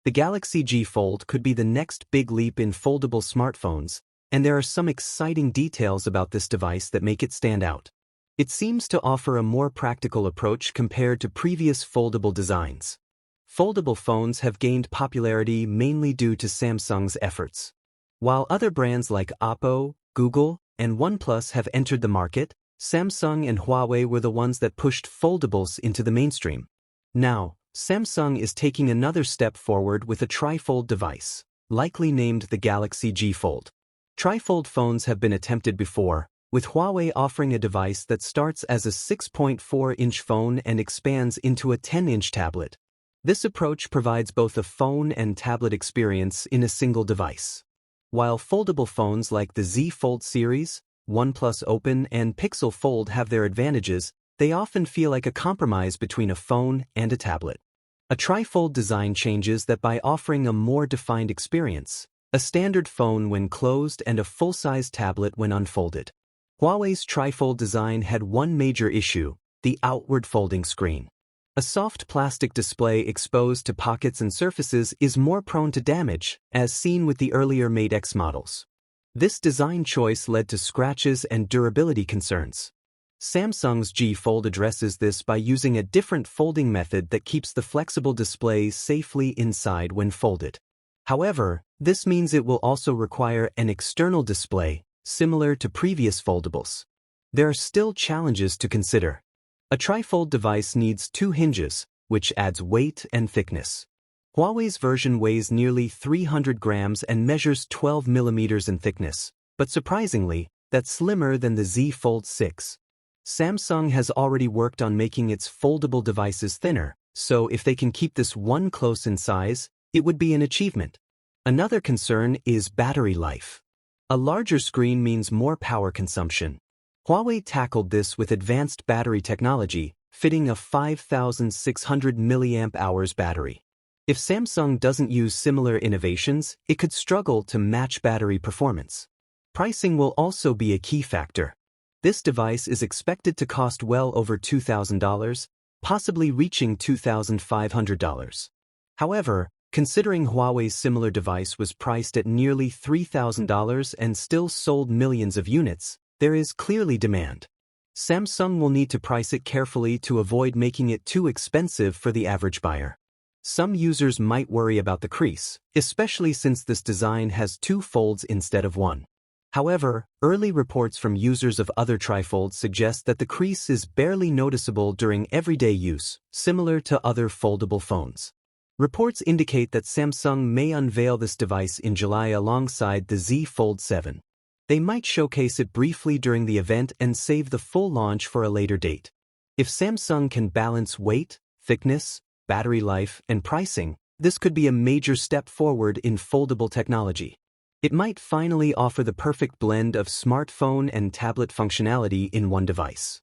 The Galaxy G Fold could be the next big leap in foldable smartphones, and there are some exciting details about this device that make it stand out. It seems to offer a more practical approach compared to previous foldable designs. Foldable phones have gained popularity mainly due to Samsung's efforts. While other brands like Oppo, Google, and OnePlus have entered the market, Samsung and Huawei were the ones that pushed foldables into the mainstream. Now, Samsung is taking another step forward with a trifold device, likely named the Galaxy G Fold. Trifold phones have been attempted before, with Huawei offering a device that starts as a 6.4-inch phone and expands into a 10-inch tablet. This approach provides both a phone and tablet experience in a single device. While foldable phones like the Z Fold series, OnePlus Open, and Pixel Fold have their advantages, they often feel like a compromise between a phone and a tablet. A trifold design changes that by offering a more defined experience, a standard phone when closed and a full-size tablet when unfolded. Huawei's trifold design had one major issue: the outward folding screen. A soft plastic display exposed to pockets and surfaces is more prone to damage, as seen with the earlier Mate X models. This design choice led to scratches and durability concerns. Samsung's G Fold addresses this by using a different folding method that keeps the flexible display safely inside when folded. However, this means it will also require an external display, similar to previous foldables. There are still challenges to consider. A trifold device needs two hinges, which adds weight and thickness. Huawei's version weighs nearly 300 grams and measures 12 millimeters in thickness, but surprisingly, that's slimmer than the Z Fold 6. Samsung has already worked on making its foldable devices thinner, so if they can keep this one close in size, it would be an achievement. Another concern is battery life. A larger screen means more power consumption. Huawei tackled this with advanced battery technology, fitting a 5,600 mAh battery. If Samsung doesn't use similar innovations, it could struggle to match battery performance. Pricing will also be a key factor. This device is expected to cost well over $2,000, possibly reaching $2,500. However, considering Huawei's similar device was priced at nearly $3,000 and still sold millions of units, there is clearly demand. Samsung will need to price it carefully to avoid making it too expensive for the average buyer. Some users might worry about the crease, especially since this design has two folds instead of one. However, early reports from users of other trifolds suggest that the crease is barely noticeable during everyday use, similar to other foldable phones. Reports indicate that Samsung may unveil this device in July alongside the Z Fold 7. They might showcase it briefly during the event and save the full launch for a later date. If Samsung can balance weight, thickness, battery life, and pricing, this could be a major step forward in foldable technology. It might finally offer the perfect blend of smartphone and tablet functionality in one device.